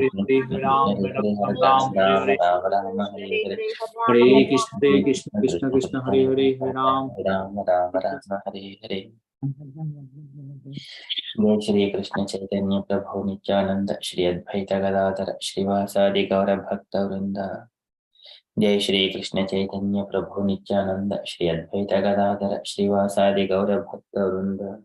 जय श्री कृष्ण चैतन्य प्रभु नित्यानंद श्री अद्वैत गदाधर श्रीवासादि गौर भक्त वृंद। जय श्री कृष्ण चैतन्य प्रभु नित्यानंद श्री अद्वैत गदाधर श्रीवासादि गौर भक्त वृंद।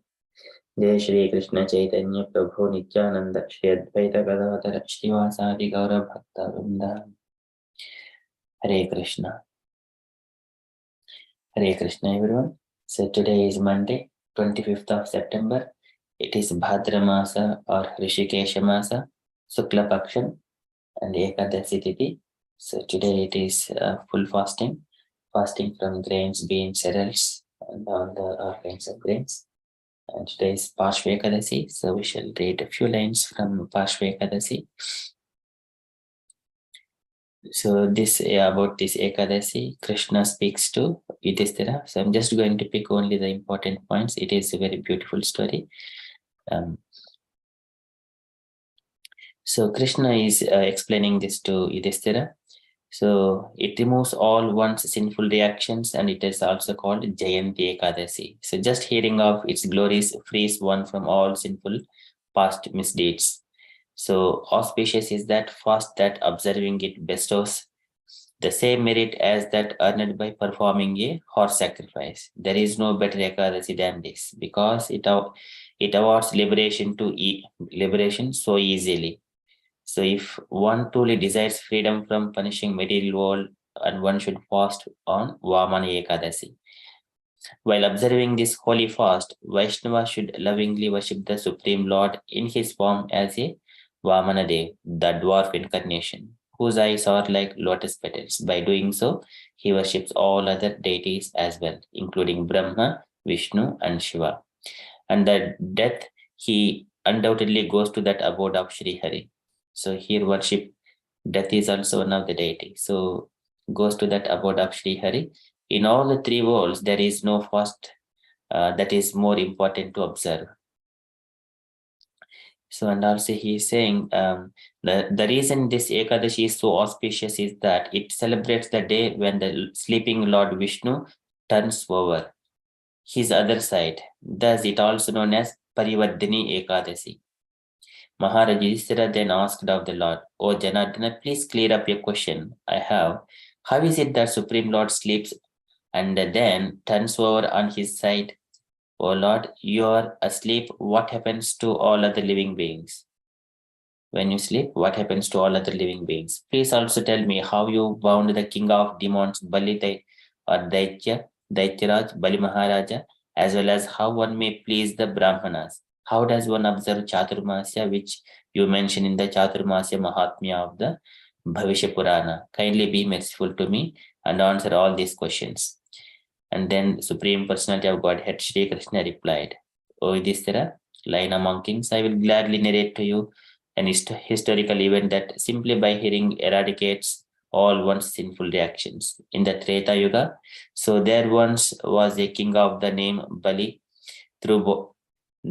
जय श्री कृष्ण चैतन्य प्रभु नित्यानंद श्री अद्वैत गदाधर श्रीवासादि गौर भक्त वृंद। हरे Krishna everyone. So today is Monday, 25th of September. It is Bhadra Masa or Rishikesha Masa, Sukla Paksham and Ekadasi Tithi. So today it is full fasting from grains, beans, cereals and all the kinds of grains. And today is Parshva Ekadasi, so we shall read a few lines from Parshva Ekadasi. So this about this Ekadasi, Krishna speaks to Yudhishthira. So I'm just going to pick only the important points. It is a very beautiful story. So Krishna is explaining this to Yudhishthira. So it removes all one's sinful reactions, and it is also called Jayanti Ekadasi. So just hearing of its glories frees one from all sinful past misdeeds. So auspicious is that fast that observing it bestows the same merit as that earned by performing a horse sacrifice. There is no better Ekadasi than this, because it awards liberation so easily. So if one truly desires freedom from punishing material world, and one should fast on Vamana Ekadasi. While observing this holy fast, Vaishnava should lovingly worship the Supreme Lord in his form as a Vamana Dev, the dwarf incarnation, whose eyes are like lotus petals. By doing so, he worships all other deities as well, including Brahma, Vishnu, and Shiva. And at death, he undoubtedly goes to that abode of Sri Hari. So here worship, death is also one of the deities. So goes to that abode of Sri Hari. In all the three worlds, there is no fast that is more important to observe. So, and also he is saying the reason this Ekadashi is so auspicious is that it celebrates the day when the sleeping Lord Vishnu turns over his other side. Thus, it also known as Parivardhini Ekadasi. Maharaj Yudhishthira then asked of the Lord, "O Janardana, please clear up your question I have. How is it that Supreme Lord sleeps and then turns over on his side? O Lord, you are asleep. What happens to all other living beings? When you sleep, what happens to all other living beings? Please also tell me how you bound the king of demons, Bali or Daityaraj, Bali Maharaja, as well as how one may please the Brahmanas. How does one observe Chaturmasya, which you mention in the Chaturmasya Mahatmya of the Bhavishya Purana? Kindly be merciful to me and answer all these questions." And then Supreme Personality of Godhead Shri Krishna replied, "O Yudhishthira, line among kings, I will gladly narrate to you an historical event that simply by hearing eradicates all one's sinful reactions. In the Treta Yuga, so there once was a king of the name Bali.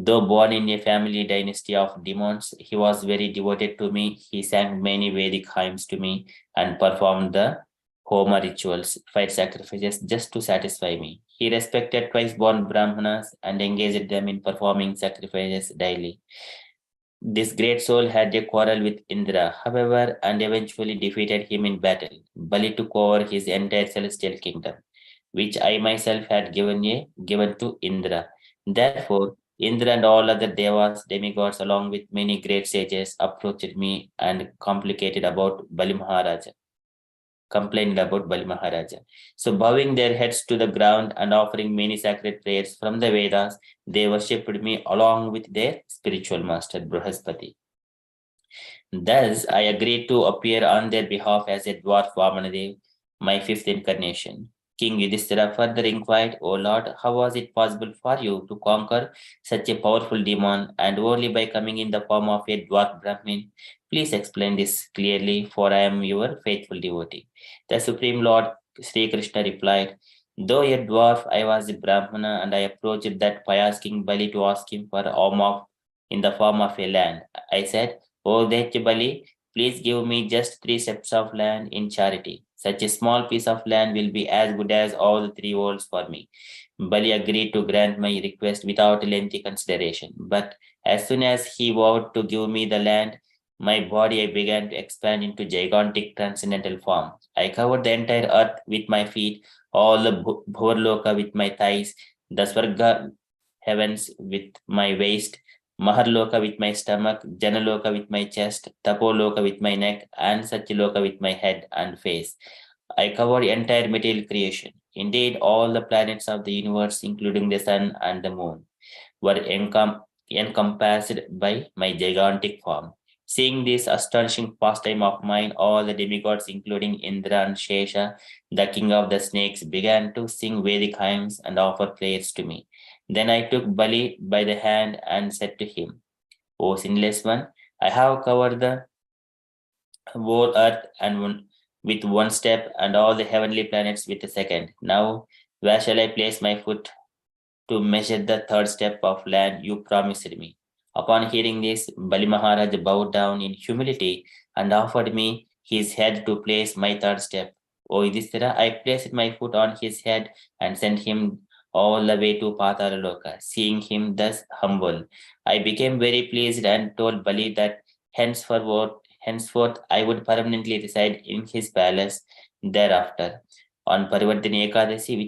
Though born in a family dynasty of demons, he was very devoted to me. He sang many Vedic hymns to me and performed the Homa rituals, fire sacrifices, just to satisfy me. He respected twice-born Brahmanas and engaged them in performing sacrifices daily. This great soul had a quarrel with Indra, however, and eventually defeated him in battle. Bali took over his entire celestial kingdom, which I myself had given to Indra. Therefore, Indra and all other devas, demigods, along with many great sages, approached me and complained about Bali Maharaja. So, bowing their heads to the ground and offering many sacred prayers from the Vedas, they worshipped me along with their spiritual master, Brihaspati. Thus, I agreed to appear on their behalf as a dwarf Vamanadev, my fifth incarnation. King Yudhishthira further inquired, "O Lord, how was it possible for you to conquer such a powerful demon, and only by coming in the form of a dwarf Brahmin? Please explain this clearly, for I am your faithful devotee." The Supreme Lord Sri Krishna replied, "Though a dwarf, I was a Brahmana, and I approached that pious King Bali to ask him for alms in the form of a land. I said, 'O Daitya Bali, Please give me just 3 steps of land in charity. Such a small piece of land will be as good as all the 3 worlds for me. Bali agreed to grant my request without lengthy consideration. But as soon as he vowed to give me the land, my body began to expand into gigantic transcendental form. I covered the entire earth with my feet, all the Bhurloka with my thighs, the Swarga heavens with my waist, Maharloka with my stomach, Janaloka with my chest, Tapoloka with my neck, and Satyaloka with my head and face. I covered entire material creation. Indeed, all the planets of the universe, including the sun and the moon, were encompassed by my gigantic form. Seeing this astonishing pastime of mine, all the demigods, including Indra and Shesha, the king of the snakes, began to sing Vedic hymns and offer prayers to me. Then I took Bali by the hand and said to him, O sinless one, I have covered the whole earth with one step and all the heavenly planets with a second. Now, where shall I place my foot to measure the 3rd step of land you promised me? Upon hearing this, Bali Maharaj bowed down in humility and offered me his head to place my 3rd step. O Yudhishthira, I placed my foot on his head and sent him all the way to Patalaloka. Seeing him thus humble, I became very pleased and told Bali that henceforth I would permanently reside in his palace thereafter. On Parivardhani Ekadasi,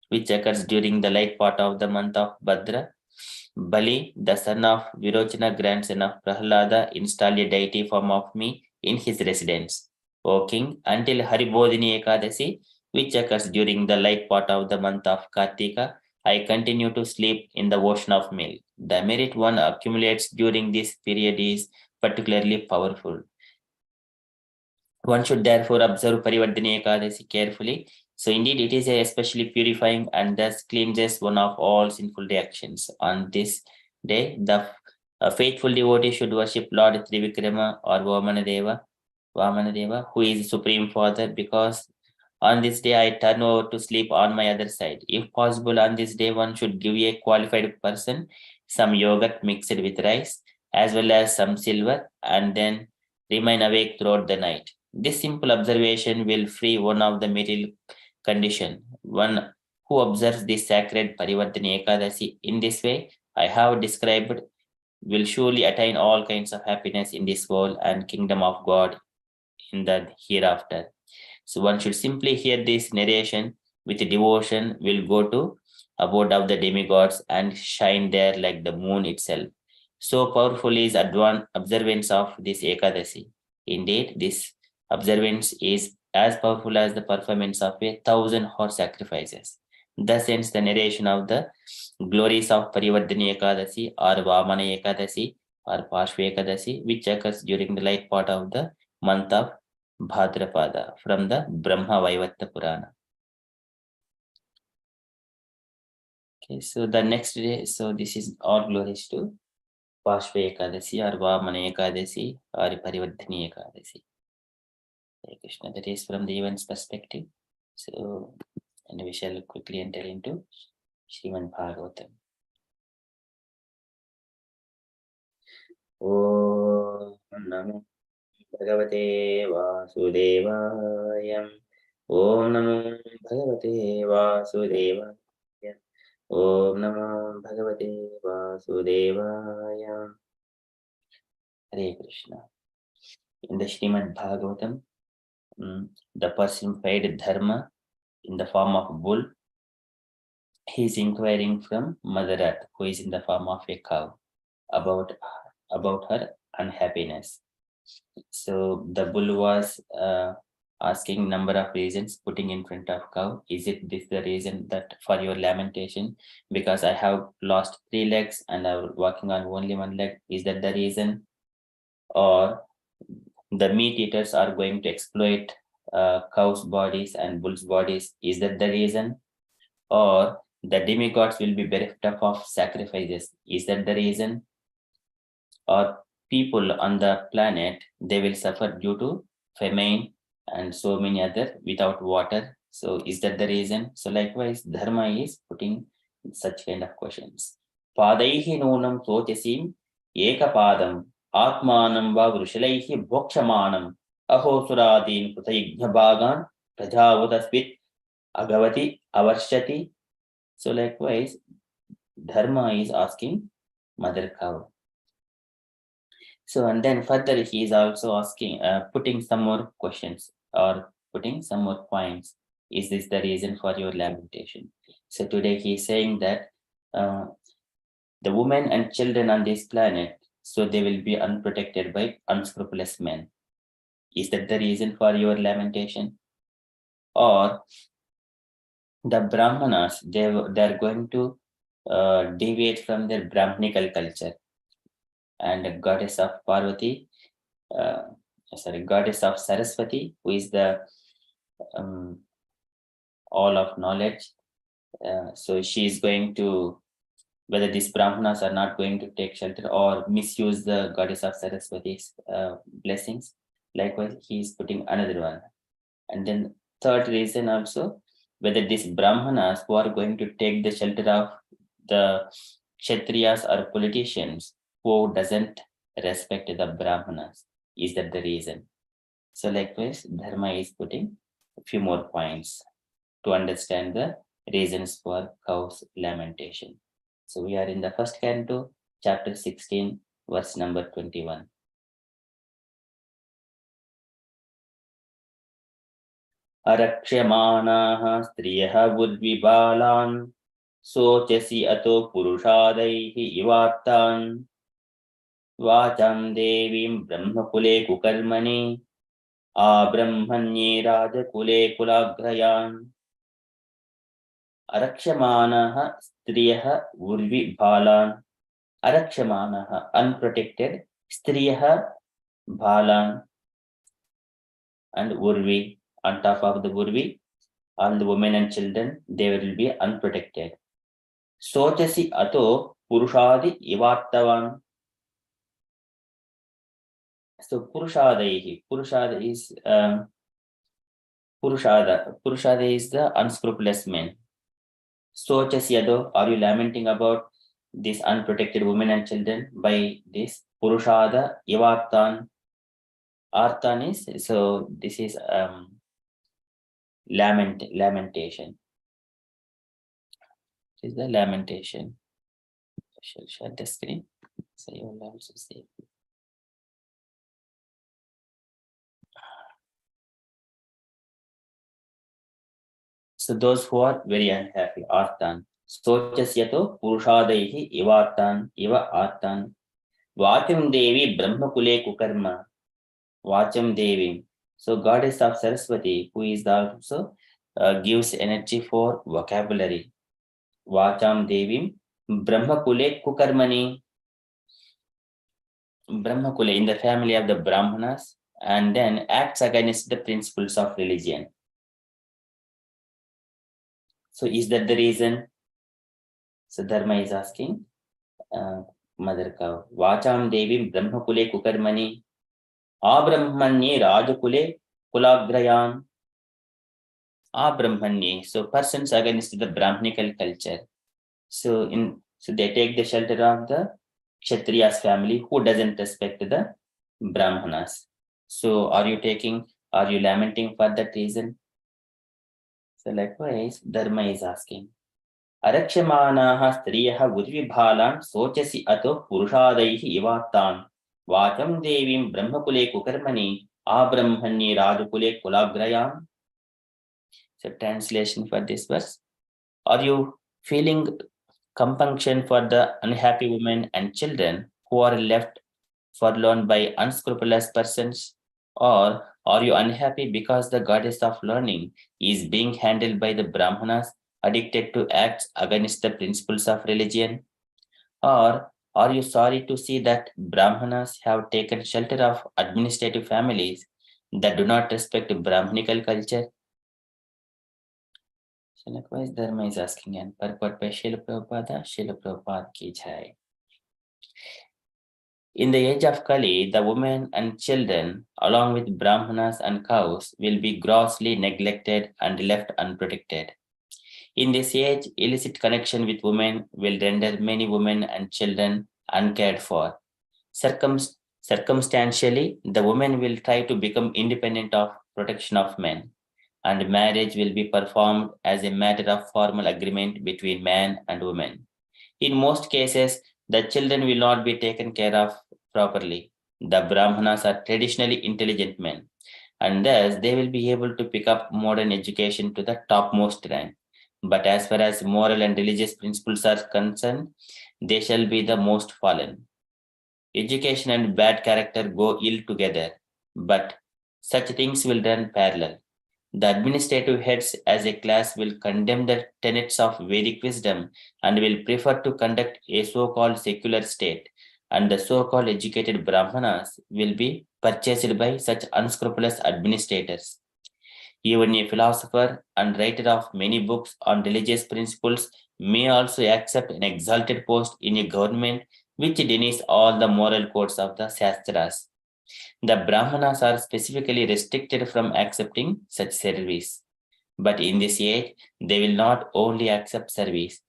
which occurs during the late part of the month of Bhadra, Bali, the son of Virochana, grandson of Prahlada, installed a deity form of me in his residence. O king, until Haribodhini Ekadasi, which occurs during the late part of the month of Kartika, I continue to sleep in the ocean of milk. The merit one accumulates during this period is particularly powerful. One should therefore observe Parivardhani Ekadasi carefully. So indeed, it is especially purifying and thus cleanses one of all sinful reactions. On this day, the faithful devotee should worship Lord Trivikrama or Vamanadeva, who is Supreme Father, because on this day I turn over to sleep on my other side. If possible, on this day one should give a qualified person some yogurt mixed with rice, as well as some silver, and then remain awake throughout the night. This simple observation will free one of the material condition. One who observes this sacred Parivardhani Ekadasi in this way I have described will surely attain all kinds of happiness in this world and kingdom of God in the hereafter. So one should simply hear this narration with devotion, will go to abode of the demigods and shine there like the moon itself. So powerful is observance of this Ekadasi. Indeed, this observance is as powerful as the performance of 1,000 horse sacrifices. Thus ends the narration of the glories of Parivardhani Ekadasi or Vamana Ekadasi or Parshva Ekadasi, which occurs during the late part of the month of Bhadrapada from the Brahma Vaivatta Purana. Okay, so the next day, so this is all glories to Parshva Ekadasi or Vamana Ekadasi or Parivardhani Ekadasi. Hare Krishna, that is from the event's perspective. So, and we shall quickly enter into Srimad Bhagavatam. Om Namo Bhagavate Vasudevaya. Om Namo Bhagavate Vasudevaya. Om Namo Bhagavate Vasudevaya. Hare Krishna. In the Srimad Bhagavatam, the personified Dharma in the form of bull, he is inquiring from Mother Earth, who is in the form of a cow, about her unhappiness. So the bull was asking number of reasons, putting in front of cow. Is it this the reason that for your lamentation? Because I have lost 3 legs and I'm walking on only 1 leg. Is that the reason? Or the meat eaters are going to exploit cows' bodies and bulls' bodies? Is that the reason? Or the demigods will be bereft of sacrifices? Is that the reason? Or people on the planet, they will suffer due to famine and so many other without water? So is that the reason? So likewise, Dharma is putting such kind of questions. Padaihi nunam sochasim ekapadam Atmanam va vrushalaihi bhokshamanam aho suradin kutayigna bhagan prajavadaspit agavati avarshati. So likewise, Dharma is asking mother cow. So and then further he is also asking, putting some more questions or putting some more points. Is this the reason for your lamentation? So today he is saying that uh, the women and children on this planet, so they will be unprotected by unscrupulous men. Is that the reason for your lamentation? Or the Brahmanas, they're going to deviate from their Brahminical culture, and goddess of Parvati, uh, goddess of Saraswati, who is the um, all of knowledge. So she is going to, whether these Brahmanas are not going to take shelter or misuse the goddess of Saraswati's blessings. Likewise, he is putting another one. And then third reason also, whether these Brahmanas who are going to take the shelter of the Kshatriyas or politicians who doesn't respect the Brahmanas. Is that the reason? So likewise, Dharma is putting a few more points to understand the reasons for cow's lamentation. So we are in the first canto, chapter 16, verse number 21. Arakshamaanaha striyaha budvibalan sochasi ato purushadaihi ivartan vacham devim brahmakule kukarmani abrahmanye rajakule kulagrayan. Arakshamaanaha striyaha budvibalan. Arakshamaanaha, unprotected, striyaha balan, and urvi, on top of the urvi, all the women and children, they will be unprotected. Sochasi ato purushadi ivartavan. So purushadaihi, purushada is purushada is the unscrupulous man. Sochasi ato, are you lamenting about these unprotected women and children by this purushada ivartan? Arthan is, so this is lamentation. This is the lamentation. I shall share the screen so you will also see. So those who are very unhappy, Arthan. Sochasyato purushadaihi ivartan iva artan. Vacham Devi Brahmakule Kukarma. Vacham Devi. So goddess of Saraswati, who is also gives energy for vocabulary. Vacham Devim Brahmakule Kukarmani. Brahmakule, in the family of the Brahmanas, and then acts against the principles of religion. So is that the reason? So Dharma is asking Mother Cow. Vacham Devim Brahmakule Kukarmani Abrahmanye Rajakule Kulagrayan. Abrahmanye, so persons against the Brahminical culture. So they take the shelter of the Kshatriya's family who doesn't respect the Brahmanas. So are you lamenting for that reason? So likewise, Dharma is asking. Arakshamaanaha striyaha udvibhalan sochasi ato purushadaihi ivattan vacham devim brahmakule kukarmani abrahmanye rajakule kulagrayam. So translation for this verse. Are you feeling compunction for the unhappy women and children who are left forlorn by unscrupulous persons? Or are you unhappy because the goddess of learning is being handled by the Brahmanas addicted to acts against the principles of religion? Or are you sorry to see that Brahmanas have taken shelter of administrative families that do not respect Brahminical culture? So likewise, Dharma is asking, and purport by Srila Prabhupada ki jai. In the age of Kali, the women and children, along with Brahmanas and cows, will be grossly neglected and left unprotected. In this age, illicit connection with women will render many women and children uncared for. Circumstantially, the woman will try to become independent of protection of men, and marriage will be performed as a matter of formal agreement between man and woman. In most cases, the children will not be taken care of properly. The Brahmanas are traditionally intelligent men, and thus they will be able to pick up modern education to the topmost rank. But as far as moral and religious principles are concerned, they shall be the most fallen. Education and bad character go ill together, but such things will run parallel. The administrative heads as a class will condemn the tenets of Vedic wisdom and will prefer to conduct a so called secular state, and the so called educated Brahmanas will be purchased by such unscrupulous administrators. Even a philosopher and writer of many books on religious principles may also accept an exalted post in a government which denies all the moral codes of the Shastras. The Brahmanas are specifically restricted from accepting such service. But in this age, they will not only accept service,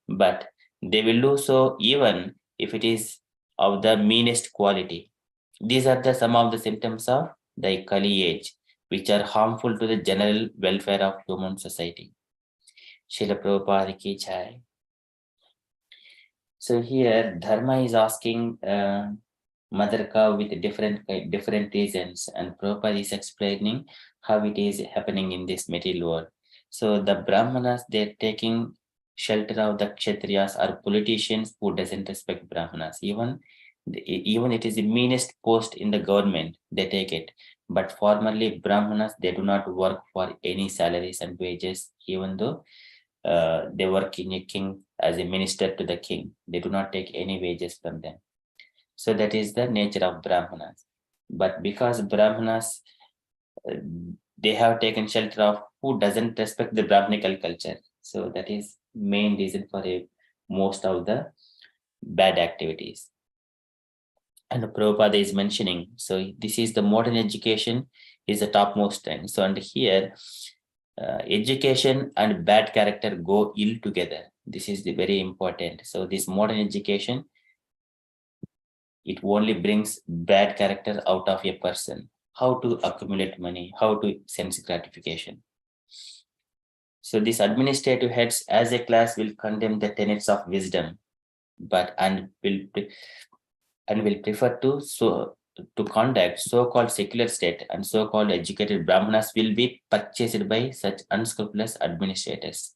but they will do so even if it is of the meanest quality. These are the some of the symptoms of the Kali age, which are harmful to the general welfare of human society. Srila Prabhupada ki jai. So here, Dharma is asking mother cow with different reasons, and Prabhupada is explaining how it is happening in this material world. So the Brahmanas, they're taking shelter of the Kshatriyas or politicians who doesn't respect Brahmanas. Even it is the meanest post in the government, they take it. But formerly Brahmanas, they do not work for any salaries and wages, even though they work in a king as a minister to the king. They do not take any wages from them. So that is the nature of Brahmanas. But because Brahmanas, uh, they have taken shelter of who doesn't respect the Brahminical culture. So that is main reason for most of the bad activities. And Prabhupada is mentioning, so this is the modern education is the topmost trend. So and here, education and bad character go ill together. This is the very important. So this modern education, it only brings bad character out of a person. How to accumulate money, how to sense gratification. So these administrative heads as a class will condemn the tenets of wisdom, but and will prefer to conduct so-called secular state, and so-called educated Brahmanas will be purchased by such unscrupulous administrators.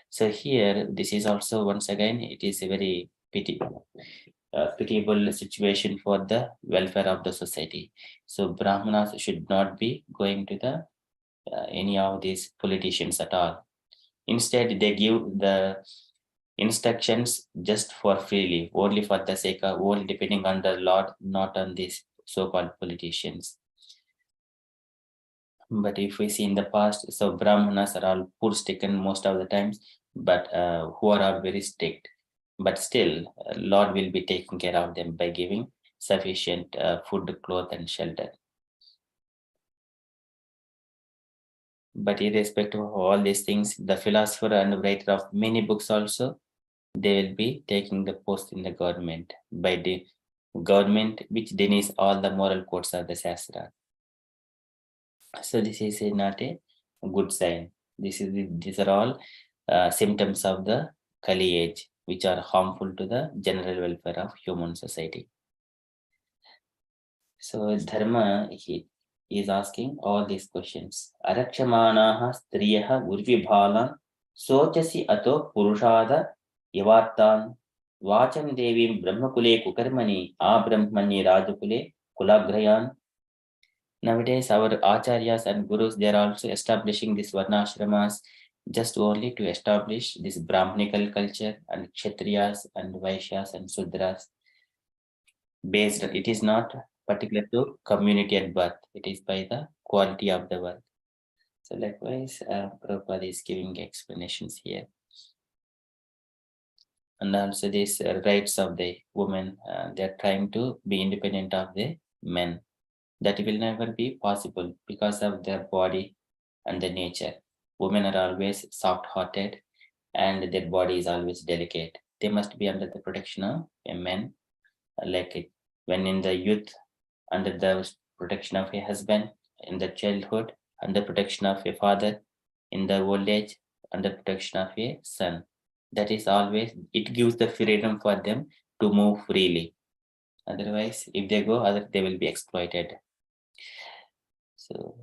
So here, this is also once again, it is a very pitiable situation for the welfare of the society. So Brahmanas should not be going to the any of these politicians at all. Instead, they give the instructions just for freely, only for the sake of, only depending on the Lord, not on these so-called politicians. But if we see in the past, so Brahmanas are all poor stricken most of the times, but who are all very strict. But still, Lord will be taking care of them by giving sufficient food, cloth, and shelter. But irrespective of all these things, the philosopher and writer of many books also, they will be taking the post in the government by the government which denies all the moral codes of the Shastra. So this is not a good sign. These are all symptoms of the Kali age, which are harmful to the general welfare of human society. So Dharma, he is asking all these questions. Arakshamanaha striyaha urvibhalan sochasi ato purushada yavartan vacham devim brahmakule kukarmani abrahmani rajakule kulagrayan. Nowadays, our acharyas and gurus, they are also establishing these varnashramas just only to establish this Brahminical culture and Kshatriyas and Vaishyas and Sudras based. It is not particular to community at birth. It is by the quality of the work. So likewise, Prabhupada is giving explanations here. And also these rights of the women, they are trying to be independent of the men. That will never be possible because of their body and the nature. Women are always soft-hearted and their body is always delicate. They must be under the protection of a man, like it. When in the youth, under the protection of a husband in the childhood, under protection of a father in the old age, under protection of a son. That is always, it gives the freedom for them to move freely. Otherwise, if they go, they will be exploited. So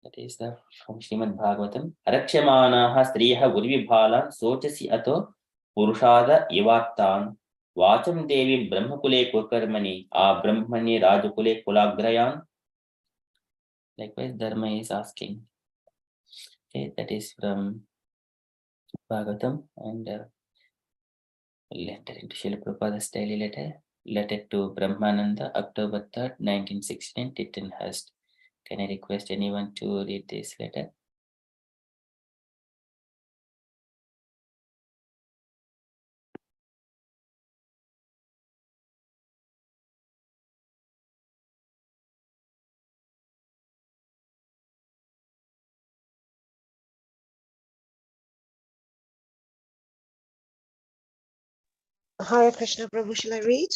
that is the from Srimad Bhagavatam. Arakshamaanaha striyaha urvibhalan sochasi ato purushada ivattan vacham devi brahmakule kukarmani a brahmani rajakule kulagrayan. Likewise, Dharma is asking. Okay, that is from Bhagavatam, and we'll enter into Srila Prabhupada's daily letter to Brahmananda, October 3rd, 1916, Tittenhurst. Can I request anyone to read this letter? Hare Krishna Prabhu, shall I read?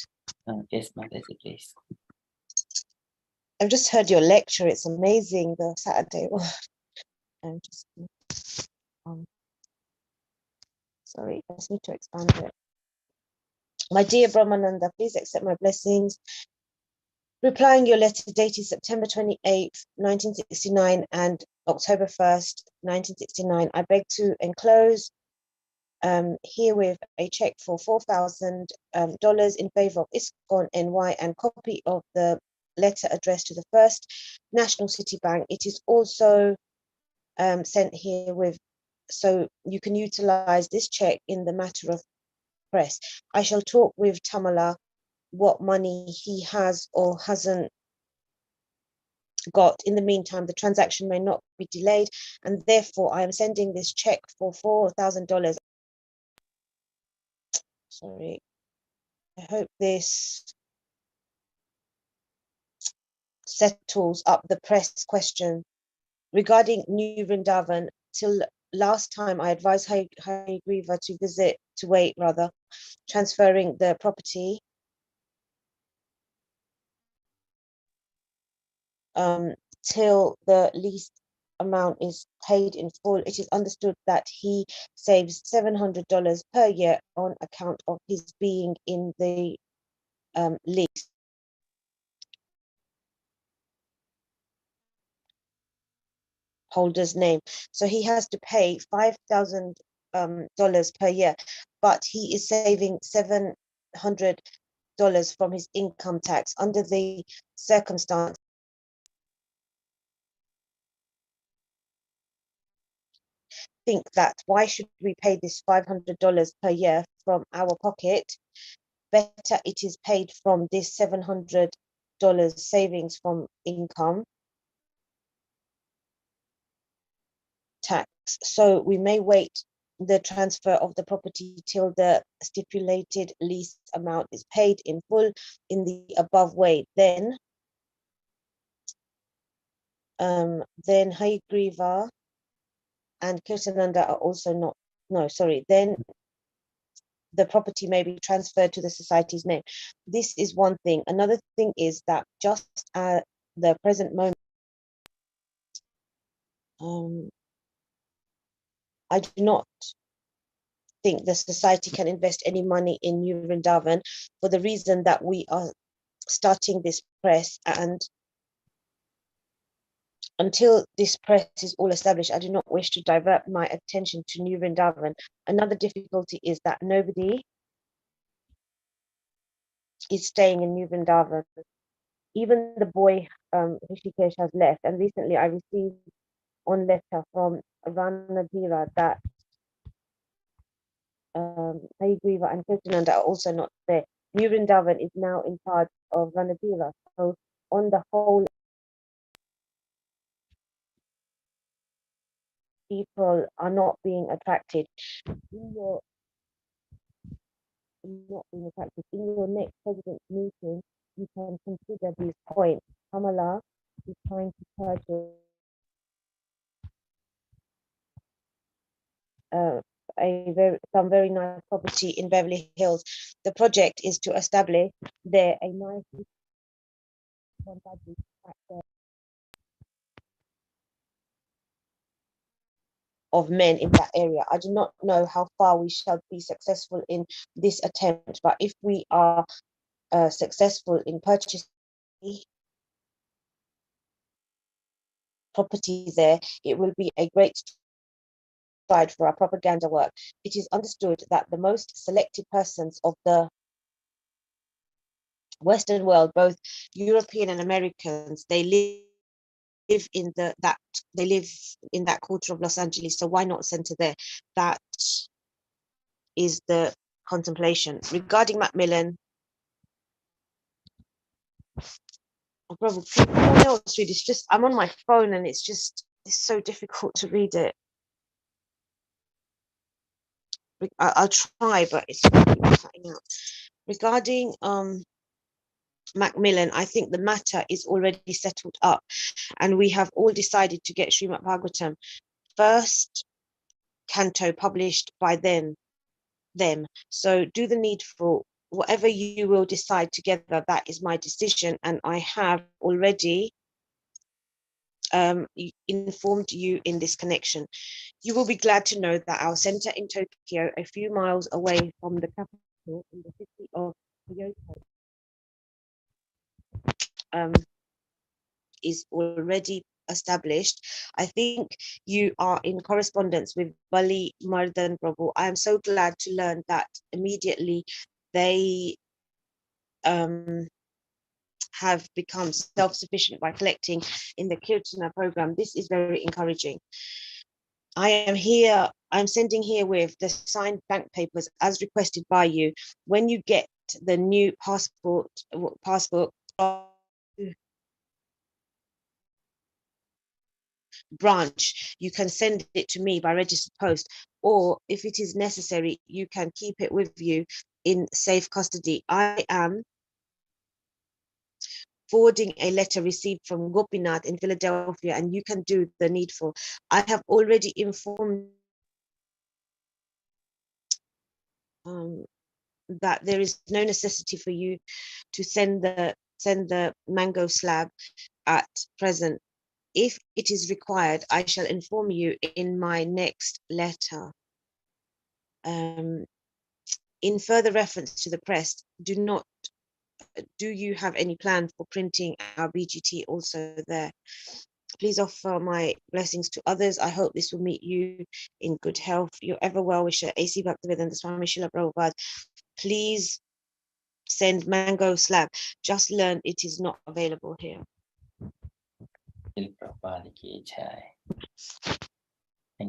Yes, Mataji, please. I've just heard your lecture. It's amazing, the Saturday one. I'm just, sorry, I just need to expand it. My dear Brahmananda, please accept my blessings. Replying your letter dated September 28th, 1969 and October 1st, 1969, I beg to enclose herewith a check for $4,000 in favor of ISKCON NY and copy of the letter addressed to the First National City Bank. It is also sent herewith, so you can utilize this check in the matter of press. I shall talk with Tamala what money he has or hasn't got. In the meantime, the transaction may not be delayed, and therefore I am sending this check for $4,000. Sorry, I hope this settles up the press question regarding New Vrindavan. Till last time, I advised Hayagriva to wait, transferring the property till the lease amount is paid in full. It is understood that he saves $700 per year on account of his being in the lease holder's name. So he has to pay $5,000 per year, but he is saving $700 from his income tax. Under the circumstance, think that why should we pay this $500 per year from our pocket? Better it is paid from this $700 savings from income tax. So we may wait the transfer of the property till the stipulated lease amount is paid in full in the above way. Then Hayagriva and Kirtananda are also then the property may be transferred to the society's name. This is one thing. Another thing is that just at the present moment, I do not think the society can invest any money in New Vrindavan for the reason that we are starting this press, and until this press is all established, I do not wish to divert my attention to New Vrindavan. Another difficulty is that nobody is staying in New Vrindavan. Even the boy Rishikesh has left, and recently I received on letter from Ranadira that Hayagriva and Kirtananda are also not there. New Vrindavan is now in charge of Ranadira. So on the whole, people are not being attracted. In your next president's meeting, you can consider these points. Kamala is trying to purchase some very nice property in Beverly Hills. The project is to establish there a nice gone badly at the of men in that area. I do not know how far we shall be successful in this attempt, but if we are successful in purchasing property there, it will be a great stride for our propaganda work. It is understood that the most selected persons of the Western world, both European and Americans, they live in that quarter of Los Angeles. So why not send to there? That is the contemplation. Regarding Macmillan, oh, brother, someone else read. It's just I'm on my phone and it's so difficult to read it. I'll try, but it's cutting out. Regarding Macmillan, I think the matter is already settled up, and we have all decided to get Srimad Bhagavatam first canto published by them. So do the needful. Whatever you will decide together, that is my decision, and I have already informed you in this connection. You will be glad to know that our center in Tokyo, a few miles away from the capital in the city of Kyoto, is already established. I think you are in correspondence with Bali Mardan Prabhu. I am so glad to learn that immediately they have become self-sufficient by collecting in the Kirtana program. This is very encouraging. I'm sending here with the signed bank papers as requested by you. When you get the new passport branch, you can send it to me by registered post, or if it is necessary, you can keep it with you in safe custody. I am forwarding a letter received from Gopinath in Philadelphia, and you can do the needful. I have already informed that there is no necessity for you to send the mango slab at present. If it is required, I shall inform you in my next letter. In further reference to the press, do you have any plan for printing our BGT also there? Please offer my blessings to others. I hope this will meet you in good health. Your ever well wisher, A.C. Bhaktivedanta Swami Srila Prabhupada. Please send mango slab. Just learn it is not available here. Thank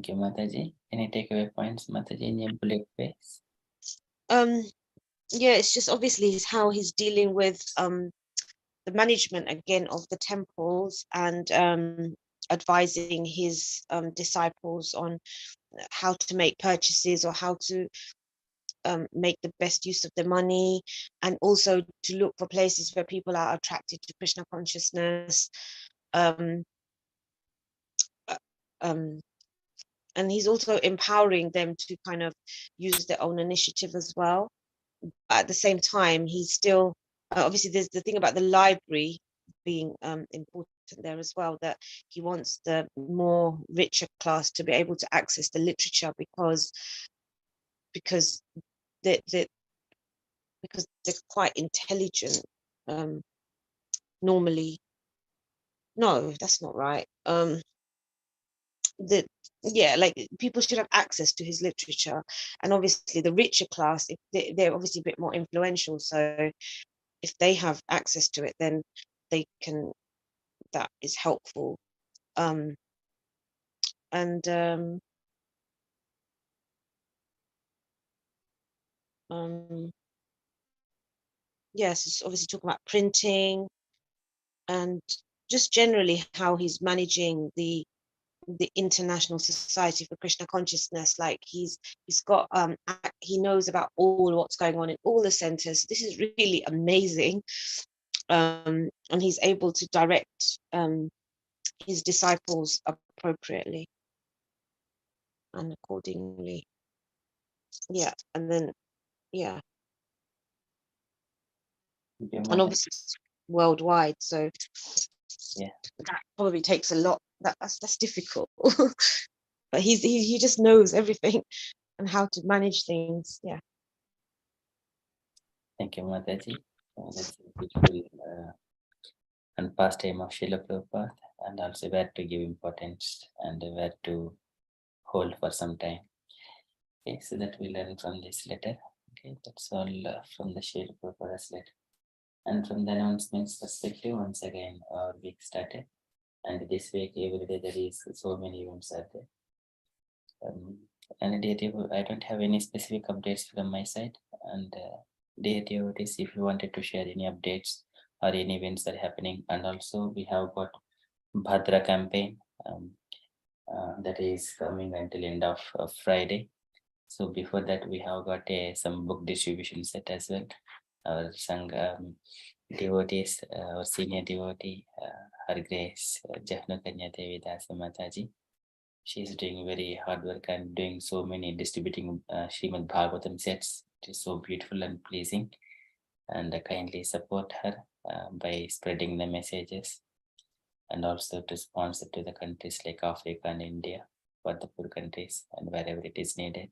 you, Mataji. Any takeaway points, Mataji, in your bullet face? Yeah, it's just obviously how he's dealing with the management again of the temples, and advising his disciples on how to make purchases or how to make the best use of the money, and also to look for places where people are attracted to Krishna consciousness. And he's also empowering them to kind of use their own initiative as well. At the same time, he's still obviously there's the thing about the library being important there as well, that he wants the more richer class to be able to access the literature because they because they're quite intelligent normally. No, that's not right. Like people should have access to his literature, and obviously the richer class, if they're obviously a bit more influential, so if they have access to it, then they can, that is helpful. Yes, it's obviously talking about printing and just generally how he's managing the International Society for Krishna Consciousness. Like he's got he knows about all what's going on in all the centers. This is really amazing, and he's able to direct his disciples appropriately and accordingly. Yeah, and then yeah, and obviously worldwide. So Yeah. that probably takes a lot. That's difficult. But he just knows everything and how to manage things. Yeah. Thank you, Mataji. That's a beautiful and pastime of Srila Prabhupada, and also where to give importance and where to hold for some time. Okay, so that we learn from this letter. Okay, that's all from the Srila Prabhupada's letter. And from the announcements perspective, once again, our week started. And this week, every day, there is so many events are there. And I don't have any specific updates from my side. And dear devotees, if you wanted to share any updates or any events that are happening, and also we have got Bhadra campaign that is coming until end of Friday. So before that, we have got some book distribution set as well. Our Sangha devotees, our senior devotee, Her Grace Jahnu Kanya Devi Dasa Mataji. She is doing very hard work and doing so many distributing Srimad Bhagavatam sets. It is so beautiful and pleasing. And kindly support her by spreading the messages, and also to sponsor to the countries like Africa and India, for the poor countries and wherever it is needed.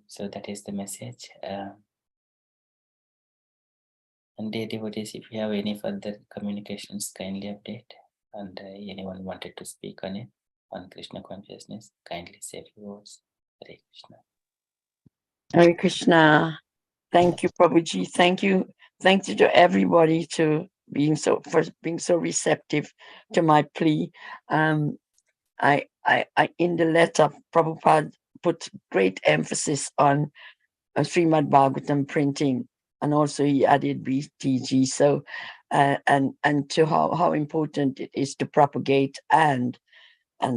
So that is the message. And dear devotees, if you have any further communications, kindly update. And anyone wanted to speak on it, on Krishna consciousness, kindly say a few words. Hare Krishna. Hare Krishna. Thank you, Prabhuji. Thank you. Thank you to everybody for being so receptive to my plea. I in the letter, Prabhupada put great emphasis on Srimad Bhagavatam printing, and also he added BTG. So, and to how important it is to propagate and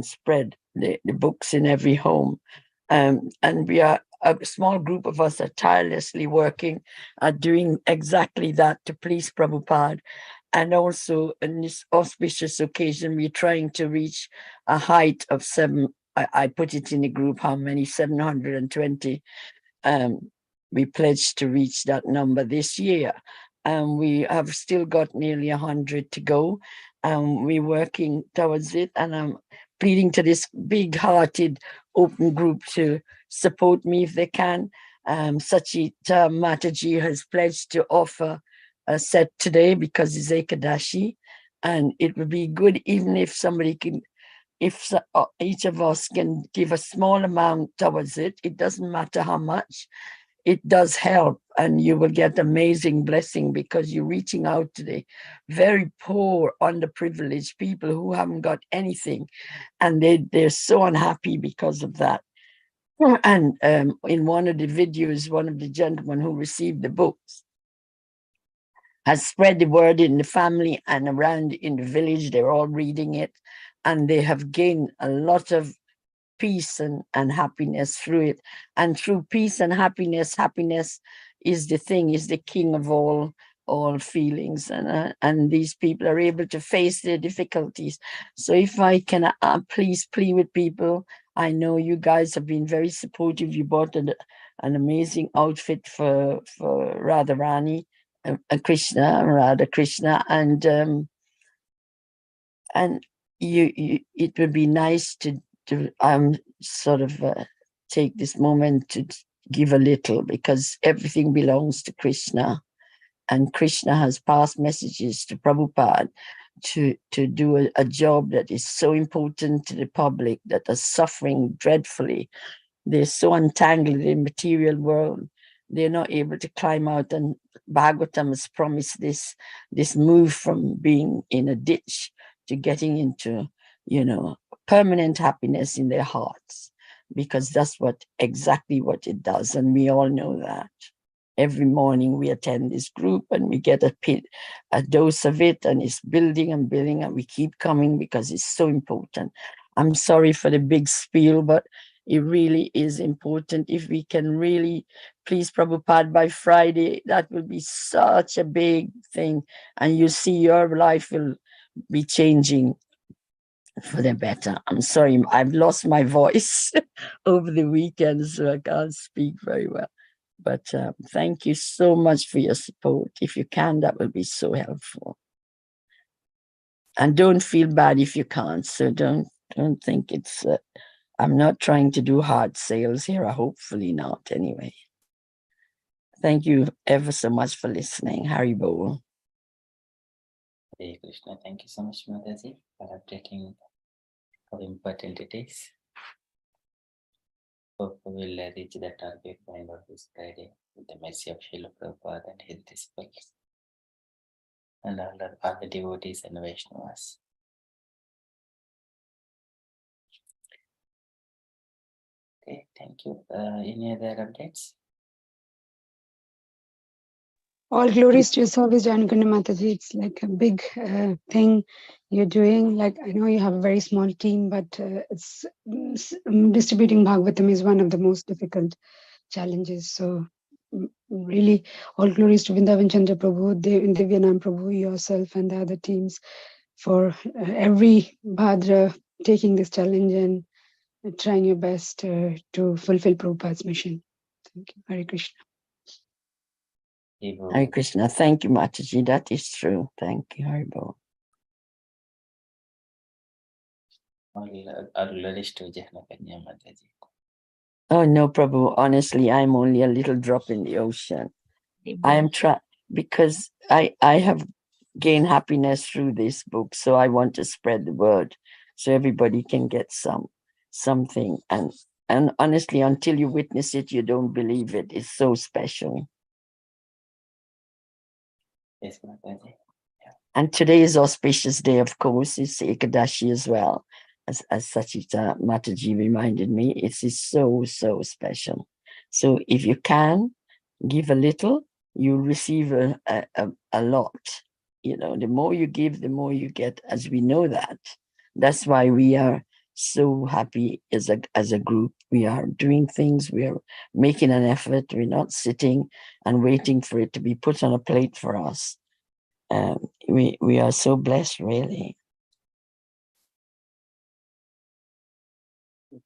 spread the books in every home. And we are a small group of us are tirelessly working at doing exactly that to please Prabhupada. And also in this auspicious occasion, we're trying to reach a height of I put it in the group, how many? 720. We pledged to reach that number this year. And we have still got nearly 100 to go. We're working towards it. And I'm pleading to this big-hearted open group to support me if they can. Sachit Mataji has pledged to offer a set today because it's Ekadashi. And it would be good even if somebody can, if each of us can give a small amount towards it. It doesn't matter how much. It does help, and you will get amazing blessing because you're reaching out to the very poor, underprivileged people who haven't got anything, and they're so unhappy because of that. And in one of the videos, one of the gentlemen who received the books has spread the word in the family and around in the village. They're all reading it, and they have gained a lot of peace and happiness through it. And through peace and happiness is the king of all feelings, and these people are able to face their difficulties. So if I can please plead with people, I know you guys have been very supportive. You bought an amazing outfit for Radharani, Radha Krishna, and it would be nice to sort of take this moment to give a little, because everything belongs to Krishna, and Krishna has passed messages to Prabhupada to do a job that is so important to the public that are suffering dreadfully. They're so entangled in the material world. They're not able to climb out, and Bhagavatam has promised this move from being in a ditch to getting into, permanent happiness in their hearts, because that's exactly what it does. And we all know that. Every morning we attend this group and we get a dose of it, and it's building and building, and we keep coming because it's so important. I'm sorry for the big spiel, but it really is important. If we can really please Prabhupada by Friday, that will be such a big thing. And you see your life will be changing for the better. I'm sorry, I've lost my voice over the weekend, so I can't speak very well. But thank you so much for your support. If you can, that will be so helpful. And don't feel bad if you can't. So don't think it's. I'm not trying to do hard sales here. Hopefully not. Anyway. Thank you ever so much for listening. Haribo. Hare Krishna. Thank you so much, Mataji, for updating how important it is. Hope we will reach the target by end of this Friday with the mercy of Srila Prabhupada and his disciples and all the devotees and Vaishnavas. Okay, thank you. Any other updates? All glories to your service, Janakunda Mataji. It's like a big thing you're doing. Like, I know you have a very small team, but distributing Bhagavatam is one of the most difficult challenges. So really, all glories to Vrindavan Chandra Prabhu, Divyanam Prabhu, yourself and the other teams for every Bhadra taking this challenge and trying your best to fulfill Prabhupada's mission. Thank you. Hare Krishna. Hare Krishna. Thank you, Mataji. That is true. Thank you, Haribo. All glories to Jahanakanya Mataji. Oh no, Prabhu. Honestly, I'm only a little drop in the ocean. I am trying because I have gained happiness through this book, so I want to spread the word so everybody can get something. And honestly, until you witness it, you don't believe it. It's so special. Yes, Mataji. And today is auspicious day, of course. It's Ekadashi as well, as Sachita Mataji reminded me. It is so special. So if you can give a little, you'll receive a lot. You know, the more you give, the more you get, as we know that. That's why we are so happy as a group. We are doing things, we are making an effort, we're not sitting and waiting for it to be put on a plate for us. We are so blessed, really.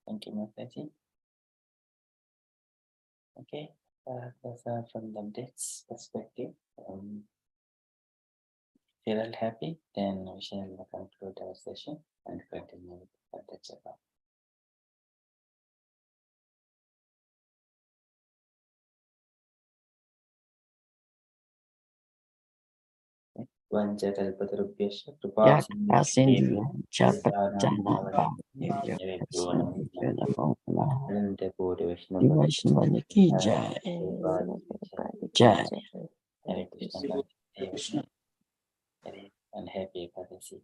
Thank you, Mataji. Okay, that's from the updates perspective. If you're all happy, then we shall conclude our session and continue with the chapter. Vanchakalpatarubhyasya Yasindu kripasindhubhyascha Vaishnavani ki jai. Jai. Hare Krishna. And happy Ekadasi.